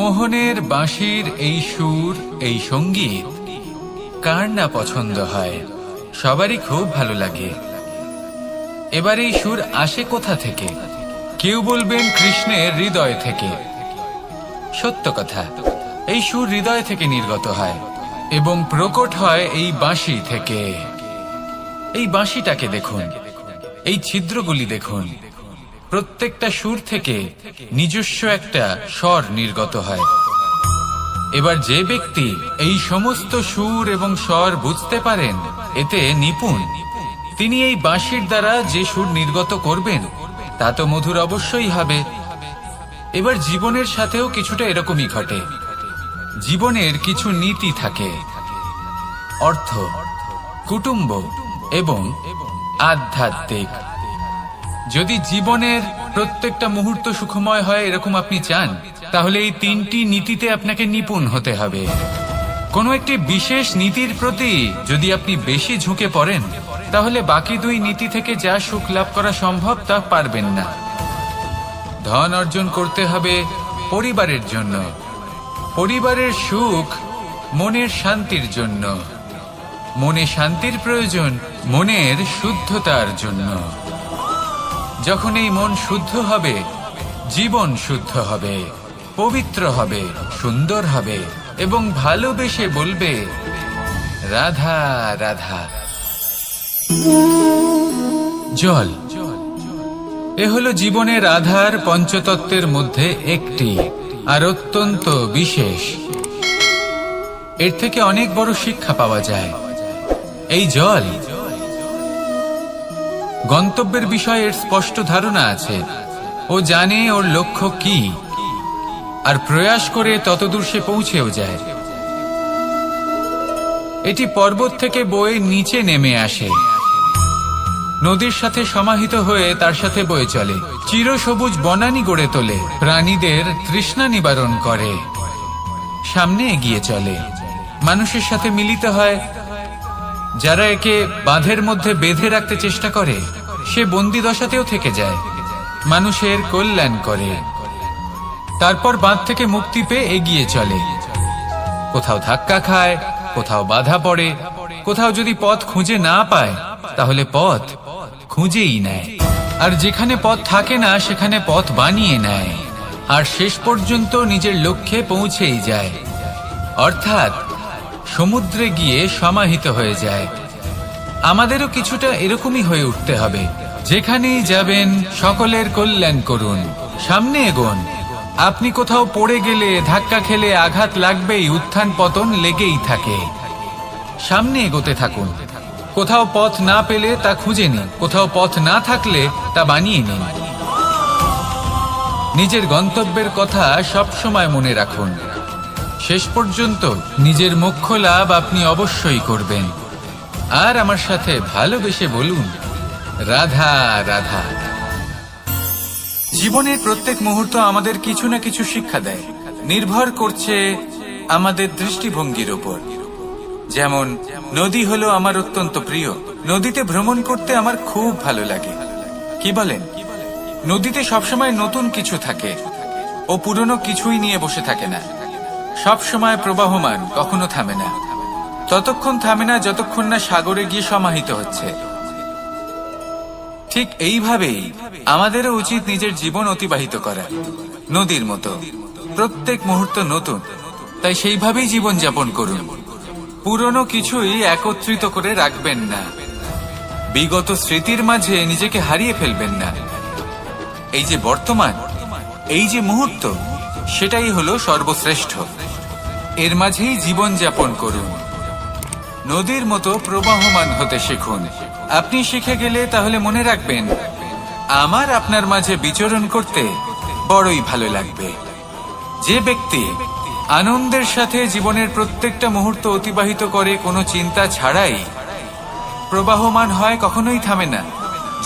মোহনের বাঁশির এই সুর, এই সঙ্গীত কার না পছন্দ হয়? সবারই খুব ভালো লাগে। এবার এই সুর আসে কোথা থেকে? কেউ বলবেন কৃষ্ণের হৃদয় থেকে। সত্য কথা, এই সুর হৃদয় থেকে নির্গত হয় এবং প্রকট হয় এই বাঁশি থেকে। এই বাঁশিটাকে দেখুন, এই ছিদ্রগুলি দেখুন, প্রত্যেকটা সুর থেকে নিজস্ব একটা স্বর নির্গত হয়। এবার যে ব্যক্তি এই সমস্ত সুর এবং স্বর বুঝতে পারেন, এতে নিপুণ, তিনি এই বাঁশির দ্বারা যে সুর নির্গত করবেন তা তো মধুর অবশ্যই হবে। এবার জীবনের সাথেও কিছুটা এরকমই ঘটে। জীবনের কিছু নীতি থাকে, অর্থ, কুটুম্ব এবং আধ্যাত্মিক। যদি জীবনের প্রত্যেকটা মুহূর্ত সুখময় হয় এরকম আপনি চান, তাহলে এই তিনটি নীতিতে আপনাকে নিপুণ হতে হবে। কোনো একটি বিশেষ নীতির প্রতি যদি আপনি বেশি ঝুঁকে পড়েন, তাহলে বাকি দুই নীতি থেকে যা সুখ লাভ করা সম্ভব তা পারবেন না। ধন অর্জন করতে হবে পরিবারের জন্য, পরিবারের সুখ মনের শান্তির জন্য, মনে শান্তির প্রয়োজন মনের শুদ্ধতার জন্য। যখন এই মন শুদ্ধ হবে, জীবন শুদ্ধ হবে, পবিত্র হবে, সুন্দর হবে এবং ভালোবেসে বলবে রাধা রাধা। জল, এ হলো জীবনের আধার পঞ্চতত্ত্বের মধ্যে একটি, আর অত্যন্ত বিশেষ। এর থেকে অনেক বড় শিক্ষা পাওয়া যায়। এই জল গন্তব্যের বিষয়ে এর স্পষ্ট ধারণা আছে। ও জানে ওর লক্ষ্য কি, আর প্রয়াস করে ততদূর সে পৌঁছেও যায়। এটি পর্বত থেকে বয়ে নিচে নেমে আসে, নদীর সাথে সমাহিত হয়ে তার সাথে বয়ে চলে, চিরসবুজ বনানী গড়ে তোলে, প্রাণীদের তৃষ্ণা নিবারণ করে, সামনে এগিয়ে চলে, মানুষের সাথে মিলিত হয়। যারা একে বাঁধের মধ্যে বেঁধে রাখতে চেষ্টা করে, সে বন্দি দশাতেও থেকে যায়, মানুষের কল্যাণ করে। তারপর বাঁধ থেকে মুক্তি পেয়ে এগিয়ে চলে, কোথাও ধাক্কা খায়, কোথাও বাধা পড়ে, কোথাও যদি পথ খুঁজে না পায় তাহলে পথ খুঁজেই নেয়, আর যেখানে পথ থাকে না সেখানে পথ বানিয়ে নেয়, আর শেষ পর্যন্ত নিজের লক্ষ্যে পৌঁছেই যায়, অর্থাৎ সমুদ্রে গিয়ে সমাহিত হয়ে যায়। আমাদেরও কিছুটা এরকমই হয়ে উঠতে হবে। যেখানেই যাবেন সকলের কল্যাণ করুন, সামনে এগোন। আপনি কোথাও পড়ে গেলে, ধাক্কা খেলে আঘাত লাগবেই, উত্থান পতন লেগেই থাকে। সামনে এগোতে থাকুন। কোথাও পথ না পেলে তা খুঁজে নিন, কোথাও পথ না থাকলে তা বানিয়ে নিন। নিজের গন্তব্যের কথা সব সময় মনে রাখুন। শেষ পর্যন্ত নিজের মোক্ষ লাভ আপনি অবশ্যই করবেন। আর আমার সাথে ভালোবেসে বলুন রাধা রাধা। জীবনের প্রত্যেক মুহূর্ত আমাদের কিছু না কিছু শিক্ষা দেয়, নির্ভর করছে আমাদের দৃষ্টিভঙ্গির উপর। যেমন নদী হলো আমার অত্যন্ত প্রিয়, নদীতে ভ্রমণ করতে আমার খুব ভালো লাগে। কি বলেন? নদীতে সবসময় নতুন কিছু থাকে, ও পুরনো কিছুই নিয়ে বসে থাকে না, সব সময় প্রবাহমান, কখনো থামে না। ততক্ষণ থামে না যতক্ষণ না সাগরে গিয়ে সমাহিত হচ্ছে। ঠিক এইভাবেই আমাদেরও উচিত নিজের জীবন অতিবাহিত করা, নদীর মতো। প্রত্যেক মুহূর্ত নতুন, তাই সেইভাবেই জীবন যাপন করুন। পুরনো কিছুই একত্রিত করে রাখবেন না, বিগত স্মৃতির মাঝে নিজেকে হারিয়ে ফেলবেন না। এই যে বর্তমান, এই যে মুহূর্ত, সেটাই হলো সর্বশ্রেষ্ঠ। এর মাঝেই জীবন যাপন করুন, নদীর মতো প্রবাহমান হতে শিখুন। আপনি শিখে গেলে তাহলে মনে রাখবেন, আমার আপনার মাঝে বিচরণ করতে বড়ই ভালো লাগবে। যে ব্যক্তি আনন্দের সাথে জীবনের প্রত্যেকটা মুহূর্ত অতিবাহিত করে, কোনো চিন্তা ছাড়াই প্রবাহমান হয়, কখনোই থামে না,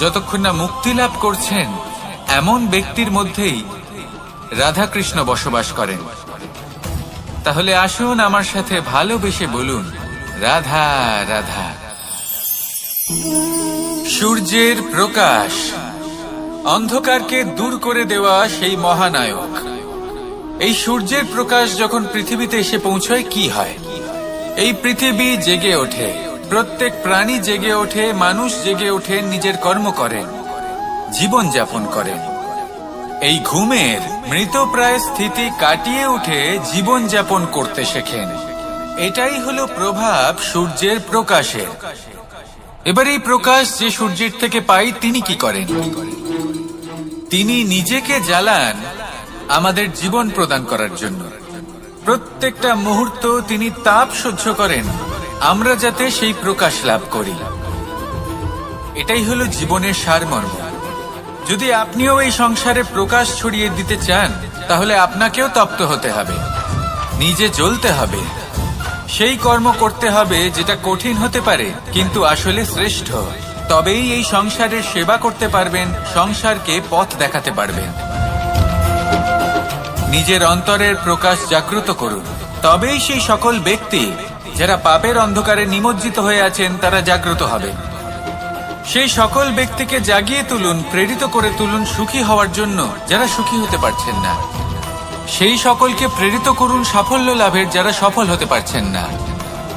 যতক্ষণ না মুক্তি লাভ করছেন, এমন ব্যক্তির মধ্যেই রাধাকৃষ্ণ বসবাস করেন। তাহলে আসুন আমার সাথে ভালোবেসে বলুন রাধা রাধা। সূর্যের প্রকাশ, অন্ধকারকে দূর করে দেওয়া সেই মহানায়ক। এই সূর্যের প্রকাশ যখন পৃথিবীতে এসে পৌঁছয় কি হয়? এই পৃথিবী জেগে ওঠে, প্রত্যেক প্রাণী জেগে ওঠে, মানুষ জেগে ওঠে, নিজের কর্ম করেন, জীবন যাপন করেন। এই ঘুমের মৃতপ্রায় স্থিতি কাটিয়ে উঠে জীবন যাপন করতে শেখেন। এটাই হলো প্রভাব সূর্যের প্রকাশের। এবার এই প্রকাশ যে সূর্যের থেকে পাই তিনি কি করেন? তিনি নিজেকে জ্বালান আমাদের জীবন প্রদান করার জন্য। প্রত্যেকটা মুহূর্ত তিনি তাপ সহ্য করেন আমরা যাতে সেই প্রকাশ লাভ করি। এটাই হলো জীবনের সারমর্ম। যদি আপনিও এই সংসারে প্রকাশ ছড়িয়ে দিতে চান তাহলে আপনাকেও তপ্ত হতে হবে, নিজে জ্বলতে হবে, সেই কর্ম করতে হবে যেটা কঠিন হতে পারে কিন্তু আসলে শ্রেষ্ঠ। তবেই এই সংসারের সেবা করতে পারবেন, সংসারকে পথ দেখাতে পারবেন। নিজের অন্তরের প্রকাশ জাগ্রত করুন, তবেই সেই সকল ব্যক্তি যারা পাপের অন্ধকারে নিমজ্জিত হয়ে আছেন তারা জাগ্রত হবেন। সেই সকল ব্যক্তিকে জাগিয়ে তুলুন, প্রেরিত করে তুলুন সুখী হওয়ার জন্য যারা সুখী হতে পারছেন না। সেই সকলকে প্রেরিত করুন সাফল্য লাভের যারা সফল হতে পারছেন না।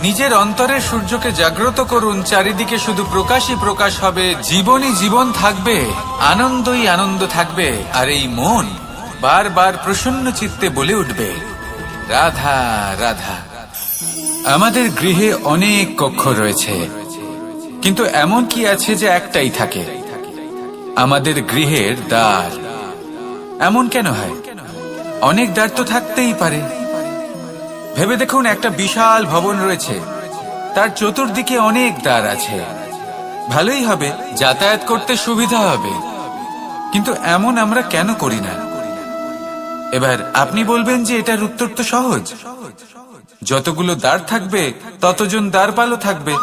নিজের অন্তরের সূর্যকে জাগ্রত করুন, চারিদিকে শুধু প্রকাশই প্রকাশ হবে, জীবনই জীবন থাকবে, আনন্দই আনন্দ থাকবে। আর এই মন বারবার প্রসন্ন চিত্তে বলে উঠবে রাধা রাধা। আমাদের গৃহে অনেক কক্ষ রয়েছে, কিন্তু এমন কি আছে যে একটাই থাকে? আমাদের গৃহের দ্বার। এমন কেন হয়? অনেক দ্বার তো থাকতেই পারে। ভেবে দেখুন, একটা বিশাল ভবন রয়েছে, তার চতুর্দিকে অনেক দ্বার আছে। ভালোই হবে, যাতায়াত করতে সুবিধা হবে, কিন্তু এমন আমরা কেন করি না? এবার আপনি বলবেন যে এটার উত্তর তো সহজ। যতগুলো দ্বার থাকবে ততজন দ্বারপালও থাকবে।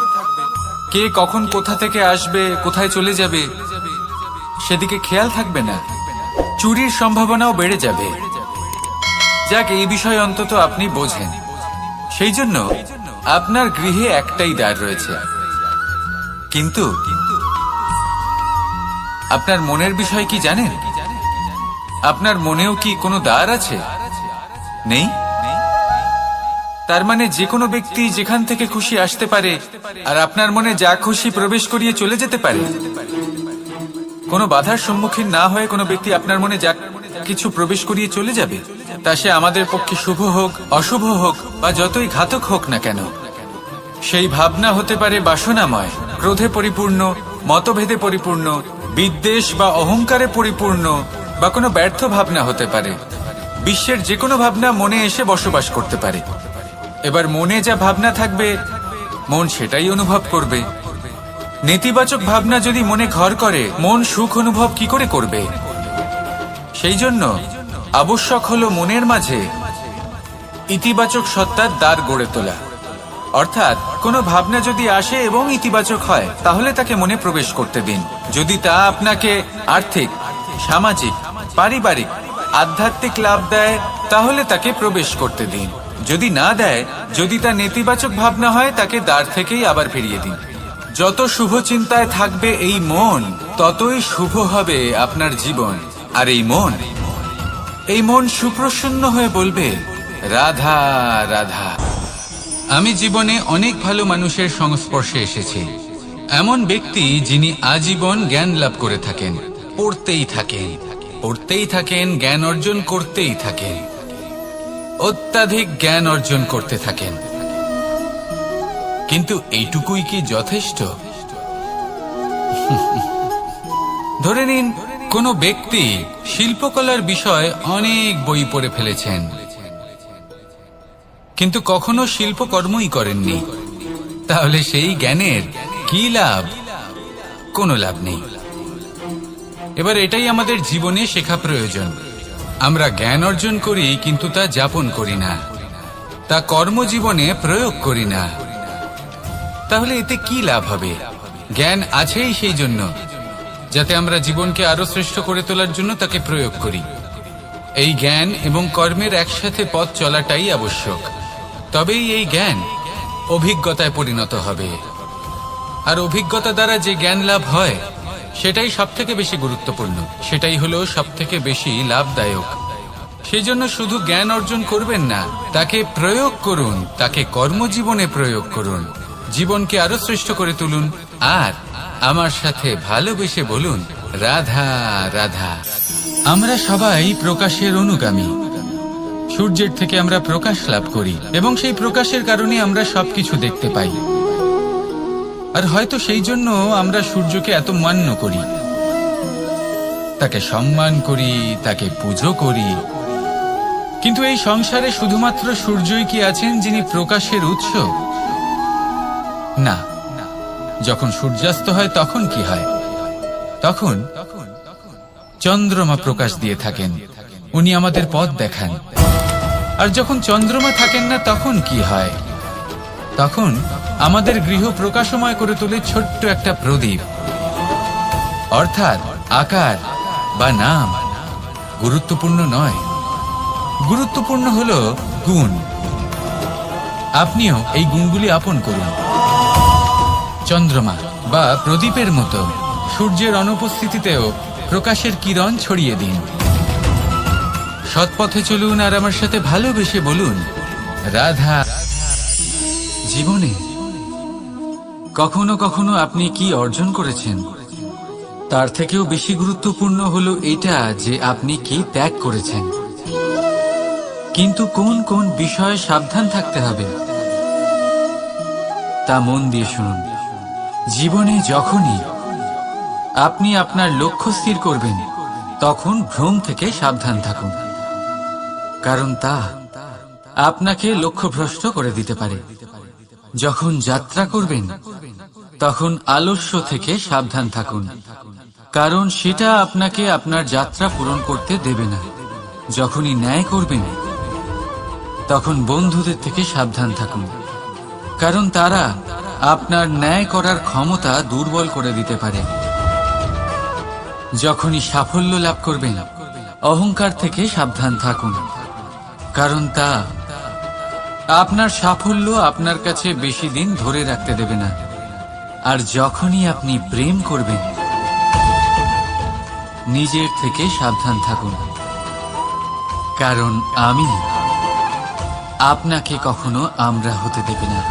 কে কখন কোথা থেকে আসবে, কোথায় চলে যাবে সেদিকে খেয়াল থাকবে না, চুরির সম্ভাবনাও বেড়ে যাবে। যাক, এই বিষয় অন্তত আপনি বোঝেন। সেই জন্য আপনার গৃহে একটাই দ্বার রয়েছে। কিন্তু আপনার মনের বিষয় কি জানেন? আপনার মনেও কি কোনো দ্বার আছে? নেই। তার মানে যে কোনো ব্যক্তি যেখান থেকে খুশি আসতে পারে আর আপনার মনে যা খুশি প্রবেশ করিয়ে চলে যেতে পারে। কোনো বাধার সম্মুখীন না হয়ে কোনো ব্যক্তি আপনার মনে যা কিছু প্রবেশ করিয়ে চলে যাবে, তা সে আমাদের পক্ষে শুভ হোক, অশুভ হোক বা যতই ঘাতক হোক না কেন। সেই ভাবনা হতে পারে বাসনাময়, ক্রোধে পরিপূর্ণ, মতভেদে পরিপূর্ণ, বিদ্বেষ বা অহংকারে পরিপূর্ণ, বা কোনো ব্যর্থ ভাবনা হতে পারে। বিশ্বের যে কোনো ভাবনা মনে এসে বসবাস করতে পারে। এবার মনে যা ভাবনা থাকবে মন সেটাই অনুভব করবে। নেতিবাচক ভাবনা যদি মনে ঘর করে মন সুখ অনুভব কি করে করবে? সেই জন্য আবশ্যক হলো মনের মাঝে ইতিবাচক সত্তার দ্বার গড়ে তোলা। অর্থাৎ কোনো ভাবনা যদি আসে এবং ইতিবাচক হয় তাহলে তাকে মনে প্রবেশ করতে দিন। যদি তা আপনাকে আর্থিক, সামাজিক, পারিবারিক, আধ্যাত্মিক লাভ দেয় তাহলে তাকে প্রবেশ করতে দিন। যদি না দেয়, যদি তা নেতিবাচক ভাবনা হয় তাকে দ্বার থেকেই আবার ফিরিয়ে দিন। যত শুভ চিন্তায় থাকবে এই মন, ততই শুভ হবে আপনার জীবন। আর এই মন সুপ্রসন্ন হয়ে বলবে রাধা রাধা। আমি জীবনে অনেক ভালো মানুষের সংস্পর্শে এসেছি। এমন ব্যক্তি যিনি আজীবন জ্ঞান লাভ করে থাকেন, পড়তেই থাকেন, জ্ঞান অর্জন করতেই থাকেন, অত্যাধিক জ্ঞান অর্জন করতে থাকেন। কিন্তু এইটুকুই কি যথেষ্ট? ধরে নিন কোনো ব্যক্তি শিল্পকলার বিষয়ে অনেক বই পড়ে ফেলেছেন, কিন্তু কখনো শিল্পকর্মই করেননি। তাহলে সেই জ্ঞানের কি লাভ? কোনো লাভ নেই। এবার এটাই আমাদের জীবনে শেখা প্রয়োজন। আমরা জ্ঞান অর্জন করি কিন্তু তা যাপন করি না, তা কর্মজীবনে প্রয়োগ করি না। তাহলে এতে কি লাভ হবে? জ্ঞান আছেই সেই জন্য যাতে আমরা জীবনকে আরো শ্রেষ্ঠ করে তোলার জন্য তাকে প্রয়োগ করি। এই জ্ঞান এবং কর্মের একসাথে পথ চলাটাই আবশ্যক। তবেই এই জ্ঞান অভিজ্ঞতায় পরিণত হবে। আর অভিজ্ঞতা দ্বারা যে জ্ঞান লাভ হয় সেটাই সবথেকে বেশি গুরুত্বপূর্ণ, সেটাই হলো সবথেকে বেশি লাভদায়ক। সেই জন্য শুধু জ্ঞান অর্জন করবেন না, তাকে প্রয়োগ করুন, তাকে কর্মজীবনে প্রয়োগ করুন, জীবনকে আরো শ্রেষ্ঠ করে তুলুন। আর আমার সাথে ভালোবেসে বলুন, রাধা রাধা। আমরা সবাই প্রকাশের অনুগামী। সূর্যের থেকে আমরা প্রকাশ লাভ করি এবং সেই প্রকাশের কারণে আমরা সবকিছু দেখতে পাই। আর হয়তো সেই জন্য আমরা সূর্যকে এত মান্য করি, তাকে সম্মান করি, তাকে পুজো করি। কিন্তু এই সংসারে শুধুমাত্র সূর্যই কি আছেন যিনি প্রকাশের উৎস? না। যখন সূর্যাস্ত হয় তখন কি হয়? তখন চন্দ্রমা প্রকাশ দিয়ে থাকেন, উনি আমাদের পথ দেখান। আর যখন চন্দ্রমা থাকেন না তখন কি হয়? তখন আমাদের গৃহ প্রকাশময় করে তোলে ছোট্ট একটা প্রদীপ। অর্থাৎ আকার বা নাম গুরুত্বপূর্ণ নয়, গুরুত্বপূর্ণ হলো গুণ। আপনিও এই গুণগুলি আপন করুন। চন্দ্রমা বা প্রদীপের মতো সূর্যের অনুপস্থিতিতেও প্রকাশের কিরণ ছড়িয়ে দিন। সৎপথে চলুন আর আমার সাথে ভালোবেসে বলুন, রাধা। জীবনে কখনো কখনো আপনি কি অর্জন করেছেন, তার থেকেও বেশি গুরুত্বপূর্ণ হলো এটা যে আপনি কি ত্যাগ করেছেন। কিন্তু কোন কোন বিষয়ে সাবধান থাকতে হবে তা মন দিয়ে শুনুন। জীবনে যখনই আপনি আপনার লক্ষ্য স্থির করবেন তখন ভ্রম থেকে সাবধান থাকুন, কারণ তা আপনাকে লক্ষ্যভ্রষ্ট করে দিতে পারে। যখন যাত্রা করবেন তখন আলস্য থেকে সাবধান থাকুন, কারণ সেটা আপনাকে আপনার যাত্রা পূরণ করতে দেবে না। যখনই ন্যায় করবেন তখন বন্ধুদের থেকে সাবধান থাকুন, কারণ তারা আপনার ন্যায় করার ক্ষমতা দুর্বল করে দিতে পারে। যখনই সাফল্য লাভ করবেন অহংকার থেকে সাবধান থাকুন, কারণ তা আপনার সাফল্য আপনার কাছে বেশি দিন ধরে রাখতে দেবে না। আর যখনই আপনি প্রেম করবেন নিজের থেকে সাবধান থাকুন, কারণ আমি আপনাকে কখনো আমরা হতে দেবে না।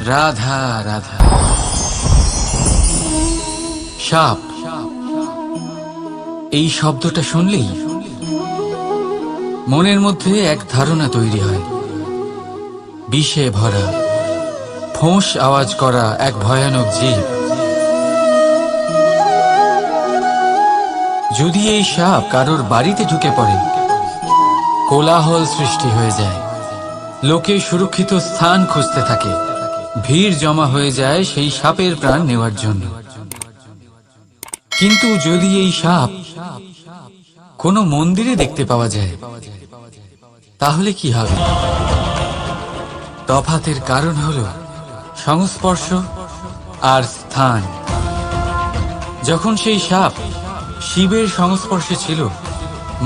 রাধা রাধা। সাপ, এই শব্দটা শুনলেই মনের মধ্যে এক ধারণা তৈরি হয়, বিষে ভরা, ফোঁস আওয়াজ করা এক ভয়ানক জীব। যদি এই সাপ কারোর বাড়িতে ঢুকে পড়ে কোলাহল সৃষ্টি হয়ে যায়, লোকে সুরক্ষিত স্থান খুঁজতে থাকে, ভিড় জমা হয়ে যায় সেই সাপের প্রাণ নেওয়ার জন্য। কিন্তু যদি এই সাপ কোনো মন্দিরে দেখতে পাওয়া যায় তাহলে কি হবে? তফাতের কারণ হলো সংস্পর্শ আর স্থান। যখন সেই সাপ শিবের সংস্পর্শে ছিল,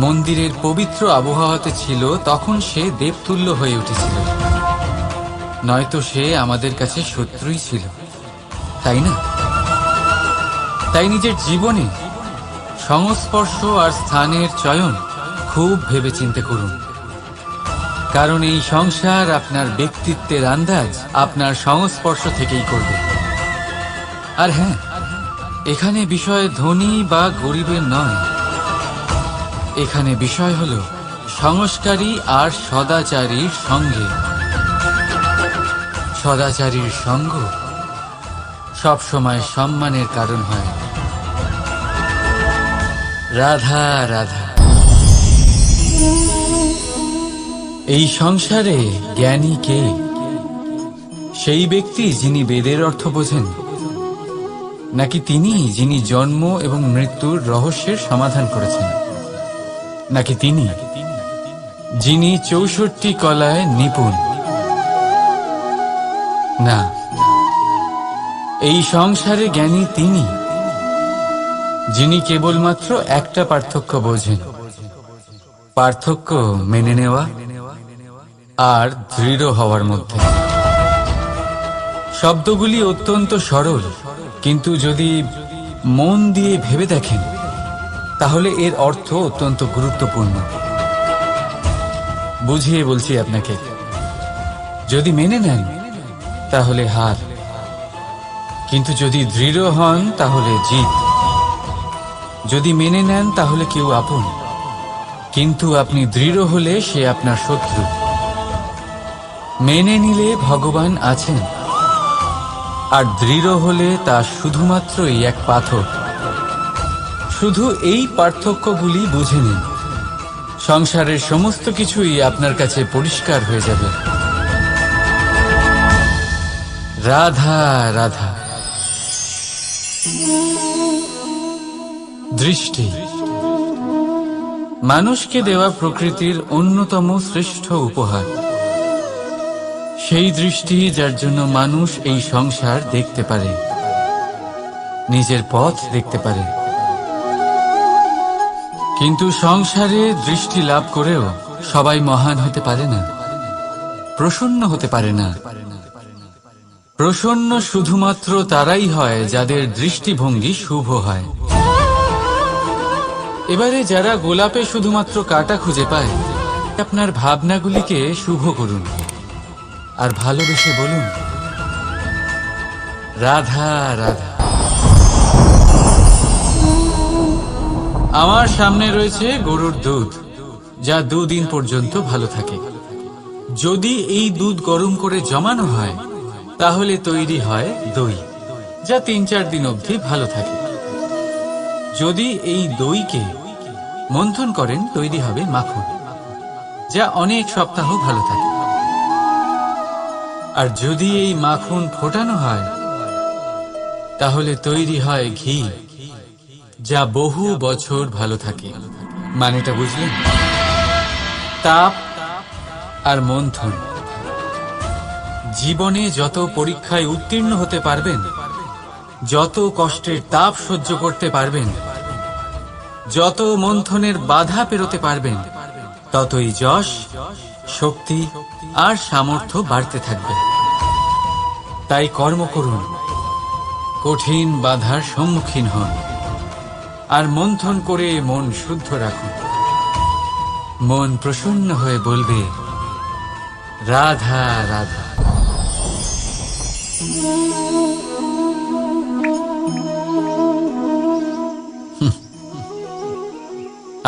মন্দিরের পবিত্র আবহাওয়াতে ছিল, তখন সে দেবতুল্য হয়ে উঠেছিল, নয়তো সে আমাদের কাছে শত্রুই ছিল, তাই না? তাই নিজের জীবনে সংস্পর্শ আর স্থানের চয়ন খুব ভেবেচিন্তে করুন, কারণ এই সংসার আপনার ব্যক্তিত্বের আন্দাজ আপনার সংস্পর্শ থেকেই করবে। আর হ্যাঁ, এখানে বিষয় ধনী বা গরিবের নয়, এখানে বিষয় হলো সংস্কারী আর সদাচারীর সঙ্গে। সদাচারীর সঙ্গ সবসময় সম্মানের কারণ হয়। রাধা রাধা। এই সংসারে জ্ঞানী কে? সেই ব্যক্তি যিনি বেদের অর্থ বোঝেন, নাকি তিনি যিনি জন্ম এবং মৃত্যুর রহস্যের সমাধান করেছেন, নাকি তিনি যিনি ৬৪ কলায় নিপুণ? না, এই সংসারে জ্ঞানী তিনি যিনি কেবলমাত্র একটা পার্থক্য বোঝেন, পার্থক্য মেনে নেওয়া আর দৃঢ় হওয়ার মধ্যে। শব্দগুলি অত্যন্ত সরল, কিন্তু যদি মন দিয়ে ভেবে দেখেন তাহলে এর অর্থ অত্যন্ত গুরুত্বপূর্ণ। বুঝিয়ে বলছি আপনাকে, যদি মেনে নেন তাহলে হার, কিন্তু যদি দৃঢ় হন তাহলে জিত। যদি মেনে নেন তাহলে কেউ আপন, কিন্তু আপনি দৃঢ় হলে সে আপনার শত্রু। মেনে নিলে ভগবান আছেন, আর দৃঢ় হলে তা শুধুমাত্রই এক পাথর। শুধু এই পার্থক্যগুলি বুঝে নিন, সংসারের সমস্ত কিছুই আপনার কাছে পরিষ্কার হয়ে যাবে। রাধা রাধা। দৃষ্টি মানুষকে দেওয়া প্রকৃতির অন্যতম শ্রেষ্ঠ উপহার। সেই দৃষ্টি যার জন্য মানুষ এই সংসার দেখতে পারে, নিজের পথ দেখতে পারে। কিন্তু সংসারে দৃষ্টি লাভ করেও সবাই মহান হতে পারে না, প্রসন্ন হতে পারে না। প্রসন্ন শুধুমাত্র তারাই হয় যাদের দৃষ্টিভঙ্গি শুভ হয়। এবারে যারা গোলাপে শুধুমাত্র কাঁটা খুঁজে পায়, আপনার ভাবনাগুলিকে শুভ করুন আর ভালোবেসে বলুন রাধা রাধা। আমার সামনে রয়েছে গরুর দুধ, যা 2 দিন পর্যন্ত ভালো থাকে। যদি এই দুধ গরম করে জমানো হয় তাহলে তৈরি হয় দই, যা 3-4 দিন অবধি ভালো থাকে। যদি এই দইকে মন্থন করেন তৈরি হবে মাখন, যা অনেক সপ্তাহ ভালো থাকে। আর যদি এই মাখন ফোটানো হয় তাহলে তৈরি হয় ঘি, যা বহু বছর ভালো থাকে। মানেটা বুঝলেন? তাপ আর মন্থন। জীবনে যত পরীক্ষায় উত্তীর্ণ হতে পারবেন, যত কষ্টের তাপ সহ্য করতে পারবেন, যত মন্থনের বাধা পেরোতে পারবেন, ততই যশ, শক্তি আর সামর্থ্য বাড়তে থাকবে। তাই কর্ম করুন, কঠিন বাধার সম্মুখীন হন, আর মন্থন করে মন শুদ্ধ রাখুন। মন প্রসন্ন হয়ে বলবে রাধা রাধা।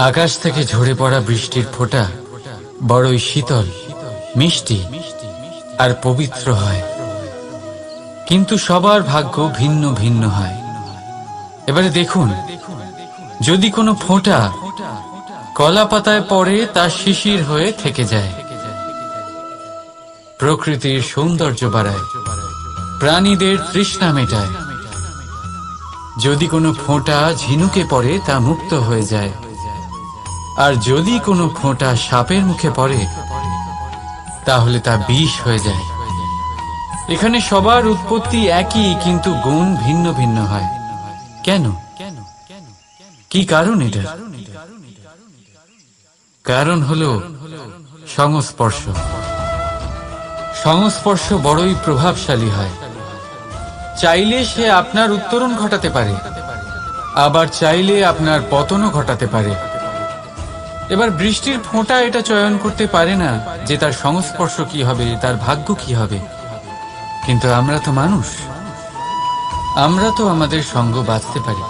আকাশ থেকে ঝরে পড়া বৃষ্টির ফোঁটা বড়ই শীতল, মিষ্টি আর পবিত্র হয়, কিন্তু সবার ভাগ্য ভিন্ন ভিন্ন হয়। এবারে দেখুন, যদি কোনো ফোঁটা কলা পাতায় পড়ে তা শিশির হয়ে থেকে যায়। প্রকৃতির সৌন্দর্য বাড়ায়, প্রাণীদের তৃষ্ণা মেটায়। যদি কোনো ফোঁটা ঝিনুকে পড়ে তা মুক্ত হয়ে যায়, আর যদি কোনো ফোঁটা সাপের মুখে পড়ে তাহলে তা বিষ হয়ে যায়। এখানে সবার উৎপত্তি একই, কিন্তু গুণ ভিন্ন ভিন্ন হয়। কেন? কি কারণ এটা? কারণ হলো সংস্পর্শ। সংস্পর্শ বড়ই প্রভাবশালী হয়। চাইলে সে আপনার উত্তরণ ঘটাতে পারে, আবার চাইলে আপনার পতনও ঘটাতে পারে। এবার বৃষ্টির ফোঁটা এটা চয়ন করতে পারে না যে তার সংস্পর্শ কি হবে, তার ভাগ্য কি হবে। কিন্তু আমরা তো মানুষ, আমরা তো আমাদের সঙ্গ বাঁচতে পারি।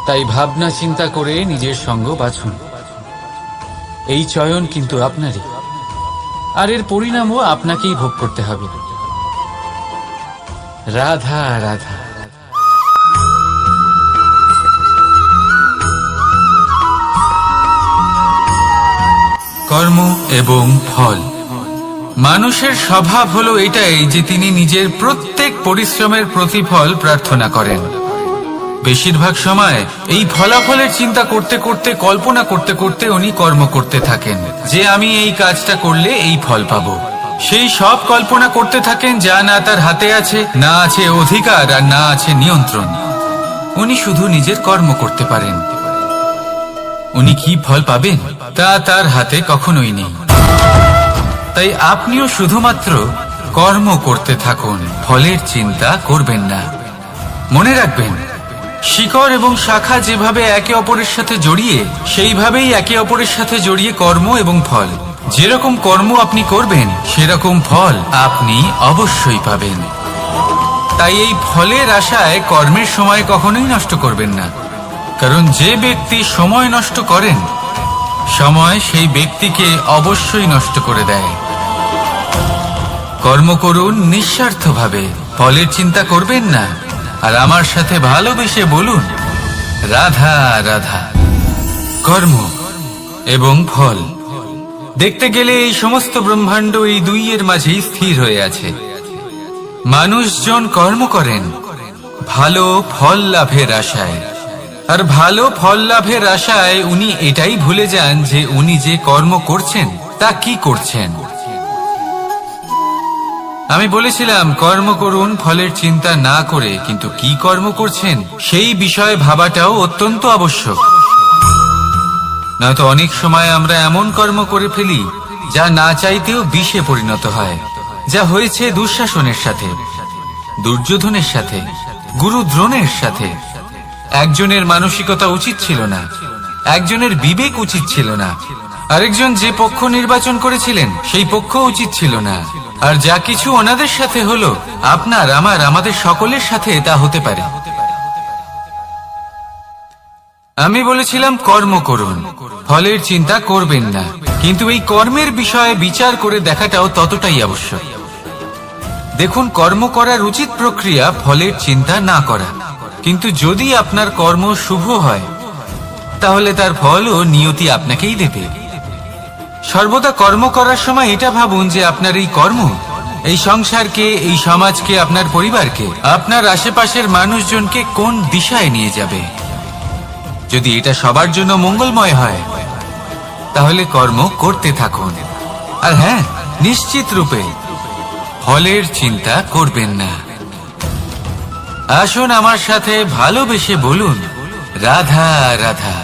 তাই ভাবনা চিন্তা করে নিজের সঙ্গ বাছুন। এই চয়ন কিন্তু আপনারই, আর এর পরিণামও আপনাকেই ভোগ করতে হবে। রাধা রাধা। কর্ম এবং ফল। মানুষের স্বভাব হলো এটাই যে তিনি নিজের প্রত্যেক পরিশ্রমের প্রতিফল প্রার্থনা করেন। বেশিরভাগ সময় এই ফলাফলের চিন্তা করতে করতে, কল্পনা করতে করতে উনি কর্ম করতে থাকেন, যে আমি এই কাজটা করলে এই ফল পাবো। সেই সব কল্পনা করতে থাকেন যা না তার হাতে আছে, না আছে অধিকার, আর না আছে নিয়ন্ত্রণ। উনি শুধু নিজের কর্ম করতে পারেন। উনি কি ফল পাবেন তা তার হাতে কখনোই নেই। তাই আপনিও শুধুমাত্র কর্ম করতে থাকুন, ফলের চিন্তা করবেন না। মনে রাখবেন, শিকড় এবং শাখা যেভাবে একে অপরের সাথে জড়িয়ে, সেইভাবেই একে অপরের সাথে জড়িয়ে কর্ম এবং ফল। যেরকম কর্ম আপনি করবেন সেরকম ফল আপনি অবশ্যই পাবেন। তাই এই ফলের আশায় কর্মের সময় কখনোই নষ্ট করবেন না, কারণ যে ব্যক্তি সময় নষ্ট করেন, সময় সেই ব্যক্তিকে অবশ্যই নষ্ট করে দেয়। কর্ম করুন নিঃস্বার্থভাবে, ফলের চিন্তা করবেন না, আর আমার সাথে ভালোবেসে বলুন রাধা রাধা। কর্ম এবং ফল, দেখতে গেলে এই সমস্ত ব্রহ্মাণ্ড এই দুইয়ের মাঝেই স্থির হয়ে আছে। মানুষজন কর্ম করেন ভালো ফল লাভের আশায়, আর ভালো ফল লাভের আশায় উনি এটাই ভুলে যান যে উনি যে কর্ম করছেন তা কি করছেন। আমি বলেছিলাম কর্ম করুন ফলের চিন্তা না করে, কিন্তু কি কর্ম করছেন সেই বিষয়ে ভাবাটাও অত্যন্ত আবশ্যক। নয়তো অনেক সময় আমরা এমন কর্ম করে ফেলি যা না চাইতেও বিষে পরিণত হয়, যা হয়েছে দুঃশাসনের সাথে, দুর্যোধনের সাথে, গুরু দ্রোণের সাথে। একজনের মানসিকতা উচিত ছিল না, একজনের বিবেক উচিত ছিল না, আরেকজন যে পক্ষ নির্বাচন করেছিলেন সেই পক্ষ উচিত ছিল না। আর যা কিছু ওনাদের সাথে হলো, আপনার আমার আমাদের সকলের সাথে তা হতে পারে। আমি বলেছিলাম কর্ম করুন, ফলের চিন্তা করবেন না, কিন্তু এই কর্মের বিষয়ে বিচার করে দেখাটাও ততটাই আবশ্যক। দেখুন, কর্ম করার উচিত প্রক্রিয়া ফলের চিন্তা না করা, কিন্তু যদি আপনার কর্ম শুভ হয় তাহলে তার ফলও নিয়তি আপনাকেই দেবে। সর্বদা কর্ম করার সময় এটা ভাবুন যে আপনার এই কর্ম এই সংসারকে, এই সমাজকে, আপনার পরিবারকে, আপনার আশেপাশের মানুষজনকে কোন দিশায় নিয়ে যাবে। যদি এটা সবার জন্য মঙ্গলময় হয় তাহলে কর্ম করতে থাকুন। আর হ্যাঁ, নিশ্চিত রূপে ফলের চিন্তা করবেন না। আসুন আমার সাথে ভালোবেসে বলুন রাধা রাধা।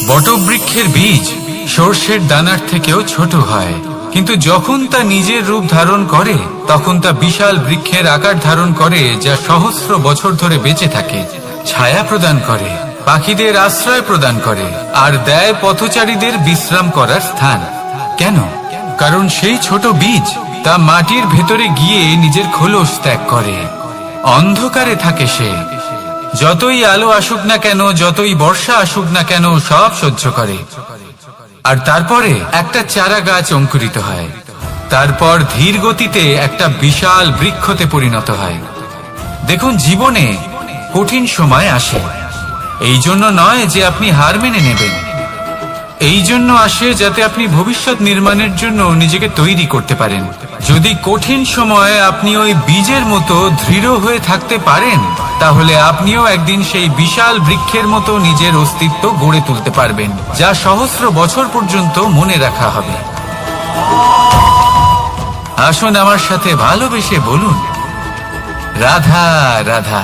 বটবৃক্ষের বীজ সর্ষের দানার থেকেও ছোট হয়, কিন্তু যখন তা নিজের রূপ ধারণ করে তখন তা বিশাল বৃক্ষের আকার ধারণ করে, যা সহস্র বছর ধরে বেঁচে থাকে, ছায়া প্রদান করে, পাখিদের আশ্রয় প্রদান করে, আর দেয় পথচারীদের বিশ্রাম করার স্থান। কেন? কারণ সেই ছোট বীজ তা মাটির ভেতরে গিয়ে নিজের খোলস ত্যাগ করে। অন্ধকারে থাকে সে, যতই আলো আসুক না কেন, যতই বর্ষা আসুক না কেন, সব সহ্য করে। আর তারপরে একটা চারা গাছ অঙ্কুরিত হয়, তারপর ধীর গতিতে একটা বিশাল বৃক্ষতে পরিণত হয়। দেখুন, জীবনে কঠিন সময় আসে, এই জন্য নয় যে আপনি হার মেনে নেবেন, এই জন্য আসে যাতে আপনি ভবিষ্যৎ নির্মাণের জন্য নিজেকে তৈরি করতে পারেন। যদি কঠিন সময়ে আপনি ওই বীজের মতো দৃঢ় হয়ে থাকতে পারেন, তাহলে আপনিও একদিন সেই বিশাল বৃক্ষের মতো নিজের অস্তিত্ব গড়ে তুলতে পারবেন, যা সহস্র বছর পর্যন্ত মনে রাখা হবে। আসুন আমার সাথে ভালোবেসে বলুন রাধা রাধা।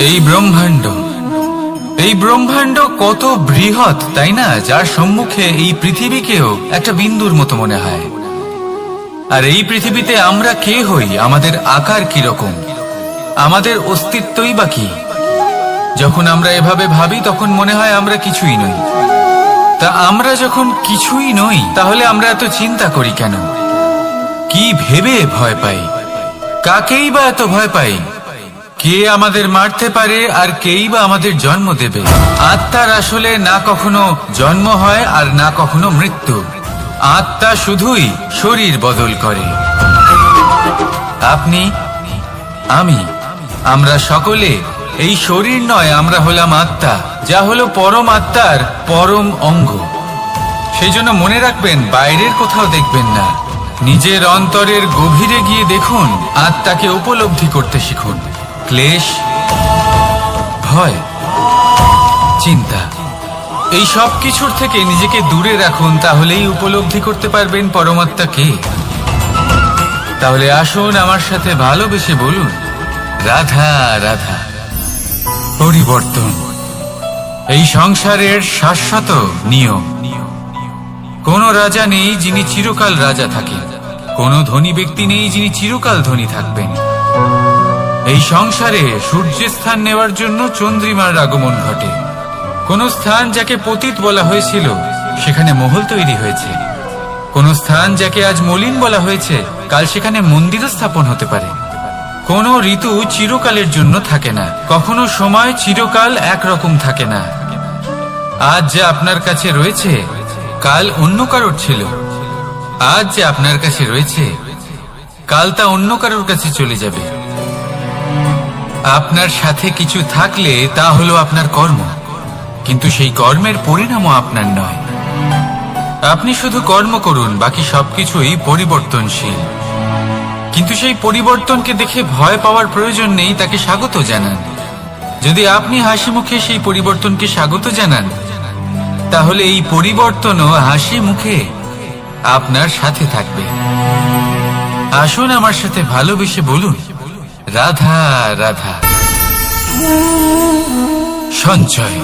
এই ব্রহ্মাণ্ড কত বৃহৎ, তাই না? যার সম্মুখে এই পৃথিবীকেও একটা বিন্দুর মতো মনে হয়। আর এই পৃথিবীতে আমরা কে হই, আমাদের আকার কিরকম, আমাদের অস্তিত্বই বা কি? যখন আমরা এভাবে ভাবি তখন মনে হয় আমরা কিছুই নই। তা আমরা যখন কিছুই নই, তাহলে আমরা এত চিন্তা করি কেন? কি ভেবে ভয় পাই? কাকেই বা এত ভয় পাই? কে আমাদের মারতে পারে আর কেই বা আমাদের জন্ম দেবে? আত্মার আসলে না কখনো জন্ম হয় আর না কখনো মৃত্যু। আত্মা শুধুই শরীর বদল করে। আপনি, আমি, আমরা সকলে এই শরীর নয়, আমরা হলাম আত্মা, যা হলো পরম আত্মার পরম অঙ্গ। সেই জন্য মনে রাখবেন, বাইরের কোথাও দেখবেন না, নিজের অন্তরের গভীরে গিয়ে দেখুন, আত্মাকে উপলব্ধি করতে শিখুন। ক্লেশ, ভয়, চিন্তা, এই সব কিছুর থেকে নিজেকে দূরে রাখুন, তাহলেই উপলব্ধি করতে পারবেন পরমাত্মাকে। তাহলে আসুন আমার সাথে ভালোবেসে বলুন রাধা রাধা। পরিবর্তন এই সংসারের শাশ্বত নিয়ম। কোন রাজা নেই যিনি চিরকাল রাজা থাকেন, কোন ধনী ব্যক্তি নেই যিনি চিরকাল ধনী থাকবেন। এই সংসারে সূর্যের স্থান নেওয়ার জন্য চন্দ্রিমার আগমন ঘটে। কোন স্থান যাকে পতিত বলা হয়েছিল সেখানে মহল তৈরি হয়েছে। কোন স্থান যাকে আজ মলিন বলা হয়েছে কাল সেখানে মন্দিরও স্থাপন হতে পারে। কোন ঋতু চিরকালের জন্য থাকে না, কখনো সময় চিরকাল একরকম থাকে না। আজ যা আপনার কাছে রয়েছে কাল অন্য কারোর ছিল, আজ যে আপনার কাছে রয়েছে কাল তা অন্য কারোর কাছে চলে যাবে। আপনার সাথে কিছু থাকলে তা হলো আপনার কর্ম, কিন্তু সেই কর্মের পরিণামও আপনার নয়। আপনি শুধু কর্ম করুন, বাকি সবকিছুই পরিবর্তনশীল। কিন্তু সেই পরিবর্তনকে দেখে ভয় পাওয়ার প্রয়োজন নেই, তাকে স্বাগত জানান। যদি আপনি হাসি মুখে সেই পরিবর্তনকে স্বাগত জানান, তাহলে এই পরিবর্তনও হাসি মুখে আপনার সাথে থাকবে। আসুন আমার সাথে ভালোবেসে বলুন, রাধা রাধা। সঞ্চয়।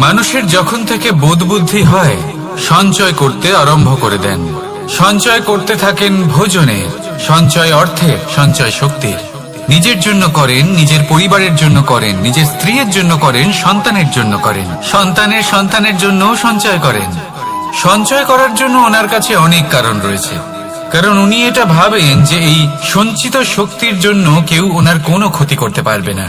মানুষের যখন থেকে বোধ বুদ্ধি হয় সঞ্চয় করতে আরম্ভ করে দেন। সঞ্চয় করতে থাকেন ভোজনের, সঞ্চয় অর্থের, সঞ্চয় শক্তির। নিজের জন্য করেন, নিজের পরিবারের জন্য করেন, নিজের স্ত্রীর জন্য করেন, সন্তানের জন্য করেন, সন্তানের সন্তানের জন্যও সঞ্চয় করেন। সঞ্চয় করার জন্য ওনার কাছে অনেক কারণ রয়েছে, কারণ উনি এটা ভাবেন যে এই সঞ্চিত শক্তির জন্য কেউ ওনার কোনো ক্ষতি করতে পারবে না।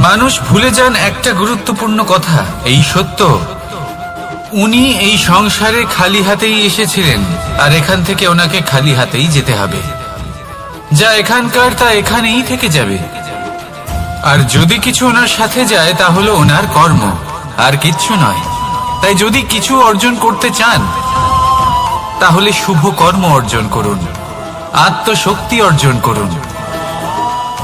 মানুষ ভুলে যান একটা গুরুত্বপূর্ণ কথা, এই সত্য, উনি এই সংসারে খালি হাতেই এসেছিলেন আর এখান থেকে ওনাকে খালি হাতেই যেতে হবে। যা এখানকার তা এখানেই থেকে যাবে। আর যদি কিছু ওনার সাথে যায় তা হলো ওনার কর্ম, আর কিচ্ছু নয়। তাই যদি কিছু অর্জন করতে চান তাহলে শুভ কর্ম অর্জন করুন, আত্মশক্তি অর্জন করুন,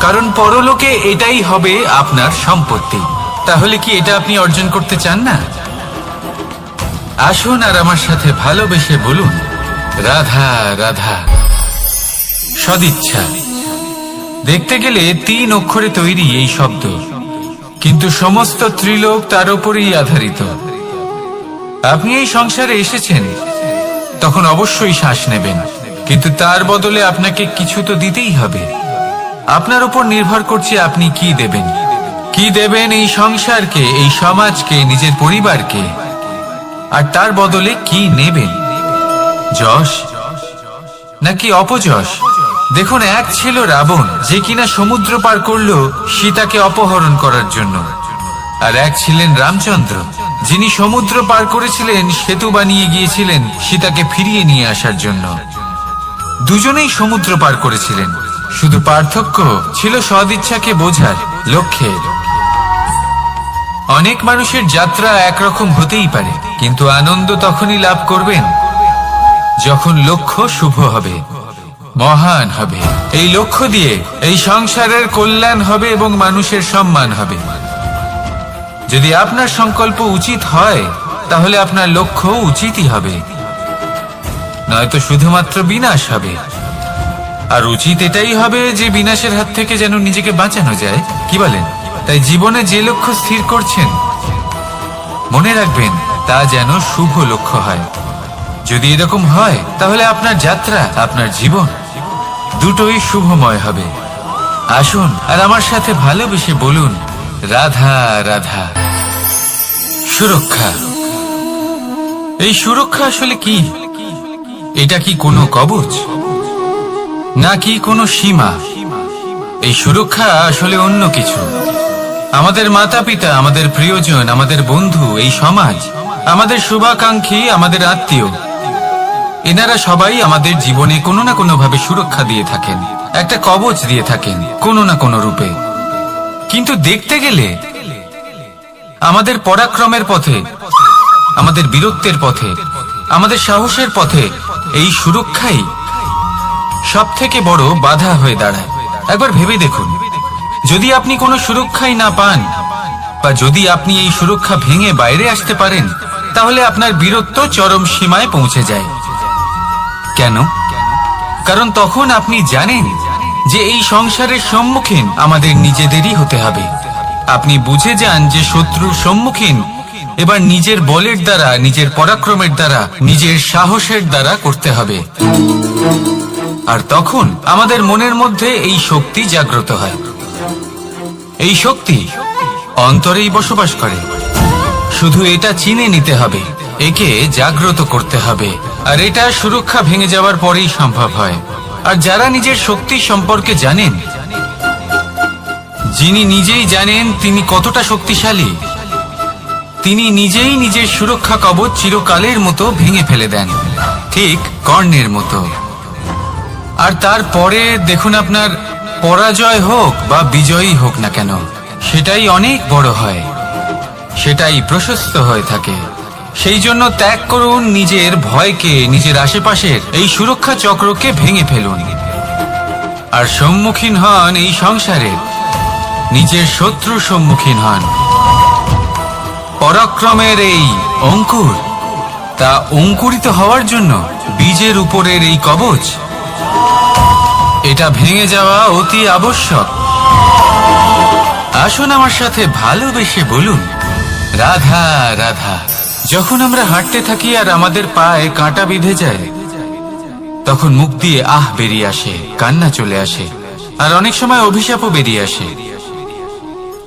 কারণ পরলোকে এটাই হবে আপনার সম্পত্তি। তাহলে কি এটা আপনি অর্জন করতে চান না? আসুন আর আমার সাথে ভালোবেসে বলুন, রাধা রাধা। সদিচ্ছা। দেখতে গেলে 3 অক্ষরে তৈরি এই শব্দ, কিন্তু সমস্ত ত্রিলোক তার উপরেই আধারিত। আপনি এই সংসারে এসেছেন, তখন অবশ্যই শ্বাস নেবেন, কিন্তু তার বদলে আপনাকে কিছু তো দিতেই হবে। আপনার উপর নির্ভর করছে আপনি কি দেবেন। কি দেবেন এই সংসারকে, এই সমাজকে, নিজের পরিবারকে, আর তার বদলে কি নেবেন? যশ নাকি অপযশ? দেখুন, এক ছিল রাবণ, যে কিনা সমুদ্র পার করল সীতাকে অপহরণ করার জন্য, আর এক ছিলেন রামচন্দ্র, যিনি সমুদ্র পার করেছিলেন, সেতু বানিয়ে গিয়েছিলেন সীতাকে ফিরিয়ে নিয়ে আসার জন্য। দুজনেই সমুদ্র পার করেছিলেন, শুধু পার্থক্য ছিল সদিচ্ছাকে বোঝার, লক্ষ্যের। অনেক মানুষের যাত্রা একরকম হতেই পারে, কিন্তু আনন্দ তখনই লাভ করবেন যখন লক্ষ্য শুভ হবে, মহান হবে। এই লক্ষ্য দিয়ে এই সংসারের কল্যাণ হবে এবং মানুষের সম্মান হবে। যদি আপনার সংকল্প উচিত হয় তাহলে আপনার লক্ষ্য উচিতই হবে, নয়তো শুধুমাত্র বিনাশ হবে। আর উচিত এটাই হবে যে বিনাশের হাত থেকে যেন নিজেকে বাঁচানো যায়, কি বলেন? তাই জীবনে যে লক্ষ্য স্থির করছেন মনে রাখবেন তা যেন শুভ লক্ষ্য হয়। যদি এরকম হয় তাহলে আপনার যাত্রা, আপনার জীবন দুটোই শুভময় হবে। আসুন আর আমার সাথে ভালোবেসে বলুন, রাধা রাধা। সুরক্ষা। এই সুরক্ষা আসলে কি? এটা কি কোনো কবচ নাকি কোনো সীমা? এই সুরক্ষা আসলে অন্য কিছু। আমাদের মাতা পিতা, আমাদের প্রিয়জন, আমাদের বন্ধু, এই সমাজ, আমাদের শুভাকাঙ্ক্ষী, আমাদের আত্মীয়, এনারা সবাই আমাদের জীবনে কোনো না কোনো ভাবে সুরক্ষা দিয়ে থাকেন, একটা কবচ দিয়ে থাকেন কোনো না কোনো রূপে। কিন্তু দেখতে গেলে আমাদের পরাক্রমের পথে, আমাদের বীরত্বের পথে, আমাদের সাহসের পথে এই সুরক্ষাই সব থেকে বড় বাধা হয়ে দাঁড়ায়। একবার ভেবে দেখুন, যদি আপনি কোনো সুরক্ষাই না পান, বা যদি আপনি এই সুরক্ষা ভেঙে বাইরে আসতে পারেন, তাহলে আপনার বীরত্ব চরম সীমায় পৌঁছে যায়। কেন? কারণ তখন আপনি জানেন যে এই সংসারের সম্মুখীন আমাদের নিজেদেরই হতে হবে। আপনি বুঝে যান যে শত্রুর সম্মুখীন এবার নিজের বলের দ্বারা, নিজের পরাক্রমের দ্বারা, নিজের সাহসের দ্বারা করতে হবে। আর তখন আমাদের মনের মধ্যে এই শক্তি জাগ্রত হয়। এই শক্তি অন্তরেই বসবাস করে। শুধু এটা চিনে নিতে হবে, একে জাগ্রত করতে হবে, আর এটা সুরক্ষা ভেঙে যাওয়ার পরেই সম্ভব হয়। আর যারা নিজের শক্তি সম্পর্কে জানেন, যিনি নিজেই জানেন তিনি কতটা শক্তিশালী, তিনি নিজেই নিজের সুরক্ষা কবচ চিরকালের মতো ভেঙে ফেলে দেন, ঠিক কর্ণের মতো। আর তারপরে দেখুন, আপনার পরাজয় হোক বা বিজয়ী হোক না কেন, সেটাই অনেক বড় হয়, সেটাই প্রশস্ত হয়ে থাকে। সেই জন্য ত্যাগ করুন নিজের ভয়কে, নিজের আশেপাশের এই সুরক্ষা চক্রকে ভেঙে ফেলুন, আর সম্মুখীন হন এই সংসারে, নিজের শত্রুর সম্মুখীন হন। পরাক্রমের এই অঙ্কুর, তা অঙ্কুরিত হওয়ার জন্য বীজের উপরের এই কবচ, এটা ভেঙে যাওয়া অতি আবশ্যক। আসুন আমার সাথে ভালোবেসে বলুন, রাধা রাধা। যখন আমরা হাঁটতে থাকি আর আমাদের পায়ে কাঁটা বিঁধে যায়, তখন মুখ দিয়ে আহ বেরিয়ে আসে, কান্না চলে আসে, আর অনেক সময় অভিশাপও বেরিয়ে আসে।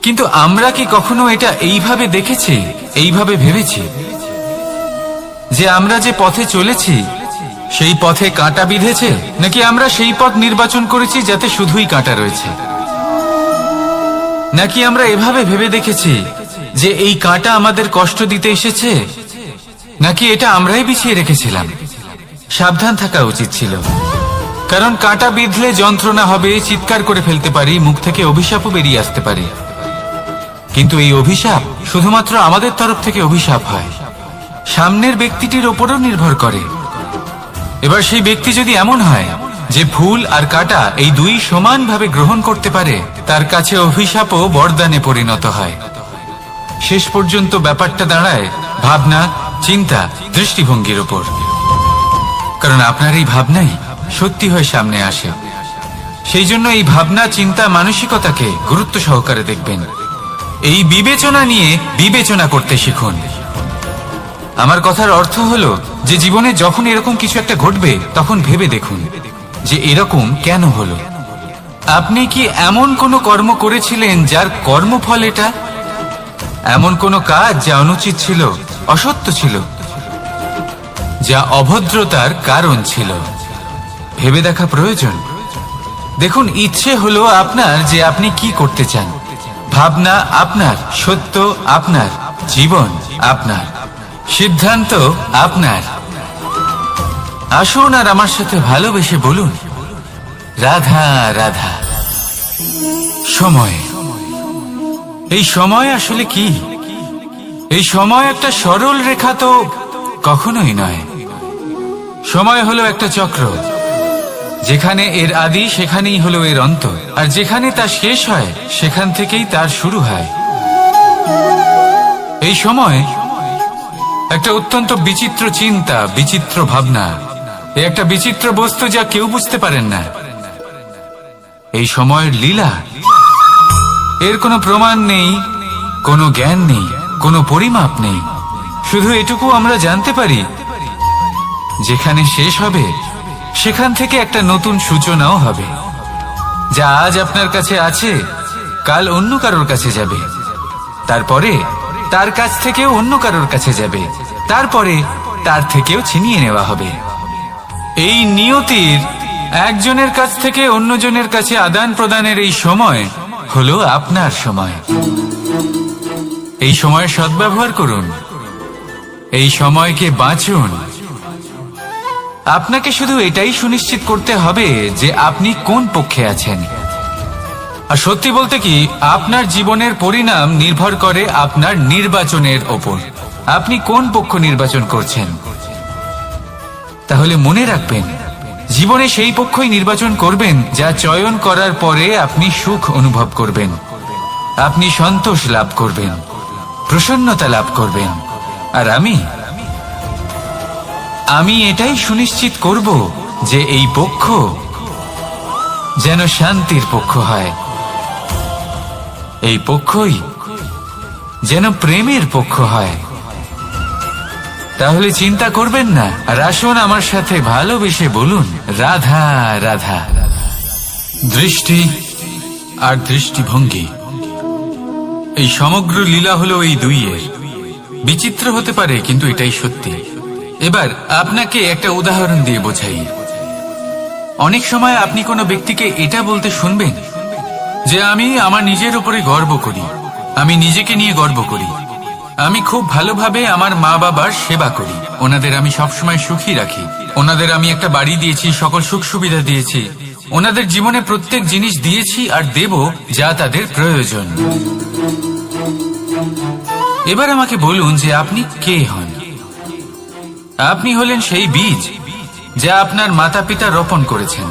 কিন্তু আমরা কি কখনো এটা এইভাবে দেখেছি, এইভাবে ভেবেছি যে আমরা যে পথে চলেছি সেই পথে কাঁটা বিঁধেছে, নাকি আমরা সেই পথ নির্বাচন করেছি যাতে শুধুই কাঁটা রয়েছে? নাকি আমরা এভাবে ভেবে দেখেছি যে এই কাঁটা আমাদের কষ্ট দিতে এসেছে, নাকি এটা আমরাই বিছিয়ে রেখেছিলাম? সাবধান থাকা উচিত ছিল, কারণ কাঁটা বিঁধলে যন্ত্রণা হবে, চিৎকার করে ফেলতে পারি, মুখ থেকে অভিশাপও বেরিয়ে আসতে পারে। কিন্তু এই অভিশাপ শুধুমাত্র আমাদের তরফ থেকে অভিশাপ হয়, সামনের ব্যক্তিটির ওপরও নির্ভর করে। এবার সেই ব্যক্তি যদি এমন হয় যে ফুল আর কাঁটা এই দুই সমানভাবে গ্রহণ করতে পারে, তার কাছে অভিশাপও বরদানে পরিণত হয়। শেষ পর্যন্ত ব্যাপারটা দাঁড়ায় ভাবনা, চিন্তা, দৃষ্টিভঙ্গির ওপর। কারণ আপনার এই ভাবনাই সত্যি হয়ে সামনে আসে। সেই জন্য এই ভাবনা, চিন্তা, মানসিকতাকে গুরুত্ব সহকারে দেখবেন। এই বিবেচনা নিয়ে বিবেচনা করতে শিখুন। আমার কথার অর্থ হলো যে জীবনে যখন এরকম কিছু একটা ঘটবে, তখন ভেবে দেখুন যে এরকম কেন হলো। আপনি কি এমন কোনো কর্ম করেছিলেন যার কর্মফল এটা? এমন কোনো কাজ যা অনুচিত ছিল, অসত্য ছিল, যা অভদ্রতার কারণ ছিল? ভেবে দেখা প্রয়োজন। দেখুন, ইচ্ছে হলো আপনার যে আপনি কি করতে চান, ভাবনা আপনার, সত্য আপনার, জীবন আপনার, সিদ্ধান্ত আপনার। আসুন আর আমার সাথে ভালোবেসে বলুন, রাধা রাধা। সময়, এই সময় আসলে কি? এই সময় একটা সরল রেখা তো কখনোই নয়। সময় হলো একটা চক্র, যেখানে এর আদি সেখানেই হলো এর অন্ত, আর যেখানে তা শেষ হয় সেখান থেকেই তার শুরু হয়। এই সময় একটা অত্যন্ত বিচিত্র চিন্তা, বিচিত্র ভাবনা, একটা বিচিত্র বস্তু যা কেউ বুঝতে পারেন না। এই সময়ের লীলা, এর কোনো প্রমাণ নেই, কোনো জ্ঞান নেই, কোনো পরিমাপ নেই। শুধু এটুকু আমরা জানতে পারি, যেখানে শেষ হবে সেখান থেকে একটা নতুন সূচনাও হবে। যা আজ আপনার কাছে আছে, কাল অন্য কারোর কাছে যাবে, তারপরে তার কাছ থেকেও অন্য কারোর কাছে যাবে, তারপরে তার থেকেও ছিনিয়ে নেওয়া হবে। এই নিয়তির একজনের কাছ থেকে অন্যজনের কাছে আদান প্রদানের এই সময় হলো আপনার সময়। এই সময়ের সদ্ব্যবহার করুন, এই সময়কে বাঁচুন। আপনাকে শুধু এটাই সুনিশ্চিত করতে হবে যে আপনি কোন পক্ষে আছেন। আর সত্যি বলতে কি, আপনার জীবনের পরিণাম নির্ভর করে আপনার নির্বাচনের ওপর। আপনি কোন পক্ষ নির্বাচন করছেন। তাহলে মনে রাখবেন, জীবনে সেই পক্ষই নির্বাচন করবেন যা চয়ন করার পরে আপনি সুখ অনুভব করবেন, আপনি সন্তোষ লাভ করবেন, প্রসন্নতা লাভ করবেন। আর আমি এটাই সুনিশ্চিত করব যে এই পক্ষ যেন শান্তির পক্ষ হয়, এই পক্ষই যেন প্রেমের পক্ষ হয়, তাহলে চিন্তা করবেন না, আর আসুন আমার সাথে ভালোবেসে বলুন রাধা রাধা। দৃষ্টি আর দৃষ্টিভঙ্গি, এই সমগ্র লীলা হলো এই দুইয়ের। বিচিত্র হতে পারে, কিন্তু এটাই সত্যি। এবার আপনাকে একটা উদাহরণ দিয়ে বোঝাই। অনেক সময় আপনি কোনো ব্যক্তিকে এটা বলতে শুনবেন যে আমি আমার নিজের উপরে গর্ব করি, আমি নিজেকে নিয়ে গর্ব করি, আমি খুব ভালোভাবে আমার মা বাবার সেবা করি, ওনাদের আমি সবসময় সুখী রাখি, ওনাদের আমি একটা বাড়ি দিয়েছি, সকল সুখ সুবিধা দিয়েছি, ওনাদের জীবনে প্রত্যেক জিনিস দিয়েছি আর দেব যা তাদের প্রয়োজন। এবার আমাকে বলুন যে আপনি কে হন? আপনি হলেন সেই বীজ যা আপনার মাতা পিতা রোপণ করেছেন।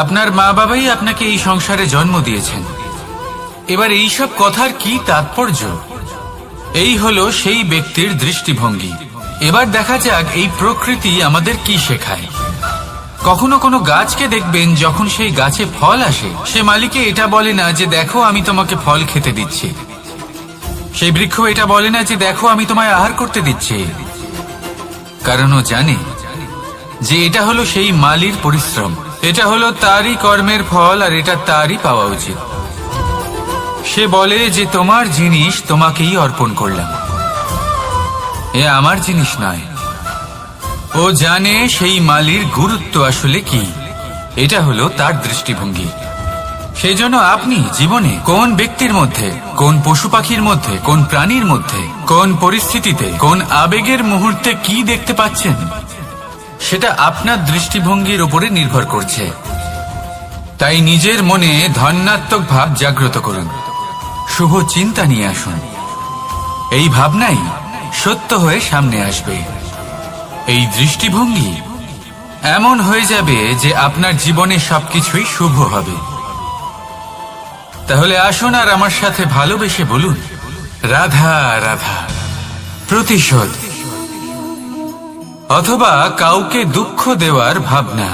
আপনার মা বাবাই আপনাকে এই সংসারে জন্ম দিয়েছেন। এবার এইসব কথার কি তাৎপর্য? এই হলো সেই ব্যক্তির দৃষ্টিভঙ্গি। এবার দেখা যাক এই প্রকৃতি আমাদের কি শেখায়। কখনো কোনো গাছকে দেখবেন, যখন সেই গাছে ফল আসে, সে মালিকে এটা বলে না যে দেখো আমি তোমাকে ফল খেতে দিচ্ছি। সেই বৃক্ষ এটা বলে না যে দেখো আমি তোমায় আহার করতে দিচ্ছি, কারণ ও জানে যে এটা হলো সেই মালির পরিশ্রম, এটা হলো তারই কর্মের ফল, আর এটা তারই পাওয়া উচিত। সে বলে যে তোমার জিনিস তোমাকেই অর্পণ করলাম, এ আমার জিনিস নয়। ও জানে সেই মালির গুরুত্ব আসলে কি। এটা হলো তার দৃষ্টিভঙ্গি। সেই জন্য আপনি জীবনে কোন ব্যক্তির মধ্যে, কোন পশু পাখির মধ্যে, কোন প্রাণীর মধ্যে, কোন পরিস্থিতিতে, কোন আবেগের মুহূর্তে কি দেখতে পাচ্ছেন, সেটা আপনার দৃষ্টিভঙ্গির উপরে নির্ভর করছে। তাই নিজের মনে ধন্যাত্মক ভাব জাগ্রত করুন, শুভ চিন্তা নিয়ে আসুন। এই ভাবনাই সত্য হয়ে সামনে আসবে। এই দৃষ্টিভঙ্গি এমন হয়ে যাবে যে আপনার জীবনে সবকিছুই শুভ হবে। তাহলে আসুন আর আমার সাথে ভালোবেসে বলুন রাধা রাধা। প্রতিশোধ অথবা কাউকে দুঃখ দেওয়ার ভাবনা,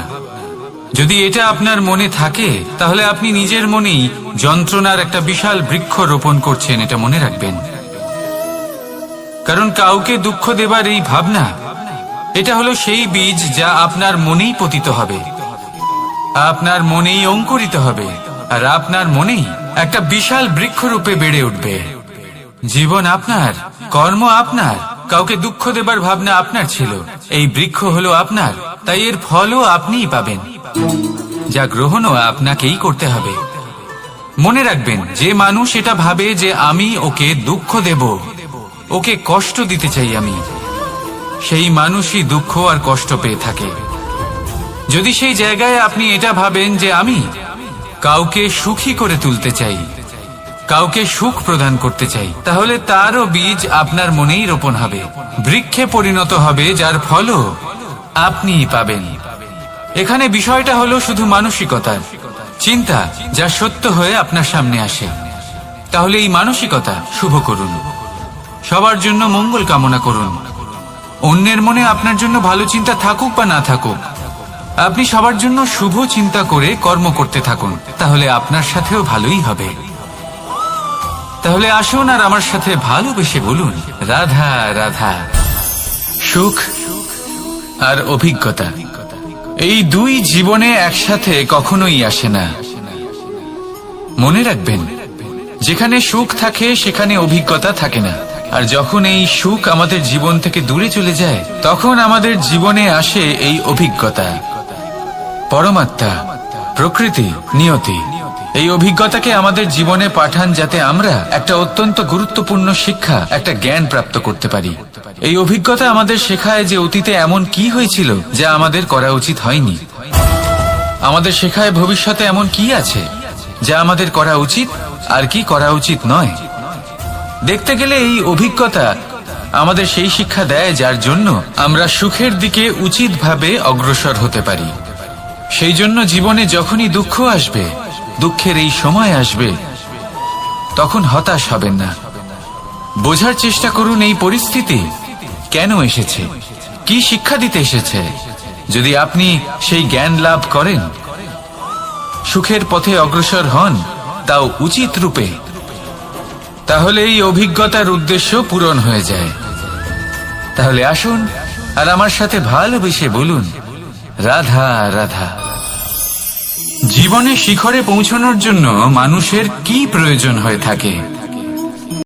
যদি এটা আপনার মনে থাকে, তাহলে আপনি নিজের মনেই যন্ত্রণার একটা বিশাল বৃক্ষ রোপণ করছেন, এটা মনে রাখবেন। কারণ কাউকে দুঃখ দেবার এই ভাবনা, এটা হলো সেই বীজ যা আপনার মনেই পতিত হবে, আপনার মনেই অঙ্কুরিত হবে, আর আপনার মনেই একটা বিশাল বৃক্ষরূপে বেড়ে উঠবে। জীবন আপনার, কর্ম আপনার, কাউকে দুঃখ দেবার ভাবনা আপনার ছিল, এই বৃক্ষ হলো আপনার, তাই এর ফলও আপনিই পাবেন, যা গ্রহণও আপনাকেই করতে হবে। মনে রাখবেন, যে মানুষ এটা ভাবে যে আমি ওকে দুঃখ দেব, ওকে কষ্ট দিতে চাই আমি, সেই মানুষই দুঃখ আর কষ্ট পেয়ে থাকে। যদি সেই জায়গায় আপনি এটা ভাবেন যে আমি কাউকে সুখী করে তুলতে চাই, কাউকে সুখ প্রদান করতে চাই, তাহলে তারও বীজ আপনার মনেই রোপণ হবে, বৃক্ষে পরিণত হবে, যার ফলও আপনিই পাবেন। এখানে বিষয়টা হলো শুধু মানসিকতার চিন্তা, যা সত্য হয়ে আপনার সামনে আসে। তাহলে এই মানসিকতা শুভ করুন, সবার জন্য মঙ্গল কামনা করুন। অন্যের মনে আপনার জন্য ভালো চিন্তা থাকুক বা না থাকুক, আপনি সবার জন্য শুভ চিন্তা করে কর্ম করতে থাকুন, তাহলে আপনার সাথেও ভালোই হবে। তাহলে আসুন আর আমার সাথে ভালোবেসে বলুন রাধা রাধা। সুখ আর অভিজ্ঞতা, এই দুই জীবনে একসাথে কখনোই আসে না। মনে রাখবেন, যেখানে সুখ থাকে সেখানে অভিজ্ঞতা থাকে না, আর যখন এই সুখ আমাদের জীবন থেকে দূরে চলে যায়, তখন আমাদের জীবনে আসে এই অভিজ্ঞতা। পরমাত্মা, প্রকৃতি, নিয়তি এই অভিজ্ঞতাকে আমাদের জীবনে পাঠান, যাতে আমরা একটা অত্যন্ত গুরুত্বপূর্ণ শিক্ষা, একটা জ্ঞান প্রাপ্ত করতে পারি। এই অভিজ্ঞতা আমাদের শেখায় যে অতীতে এমন কি হয়েছিল যা আমাদের করা উচিত হয়নি। আমাদের শেখায় ভবিষ্যতে এমন কি আছে যা আমাদের করা উচিত আর কি করা উচিত নয়। দেখতে গেলে এই অভিজ্ঞতা আমাদের সেই শিক্ষা দেয় যার জন্য আমরা সুখের দিকে উচিতভাবে অগ্রসর হতে পারি। সেই জন্য জীবনে যখনই দুঃখ আসবে, দুঃখের এই সময় আসবে, তখন হতাশ হবেন না। বোঝার চেষ্টা করুন এই পরিস্থিতি কেন এসেছে, কি শিক্ষা দিতে এসেছে। যদি আপনি সেই জ্ঞান লাভ করেন, সুখের পথে অগ্রসর হন, তাও উচিত রূপে, তাহলে এই অভিজ্ঞতার উদ্দেশ্য পূরণ হয়ে যায়। তাহলে আসুন আর আমার সাথে ভালোবেসে বলুন, রাধা রাধা। জীবনে শিখরে পৌঁছানোর জন্য মানুষের কি প্রয়োজন হয়ে থাকে?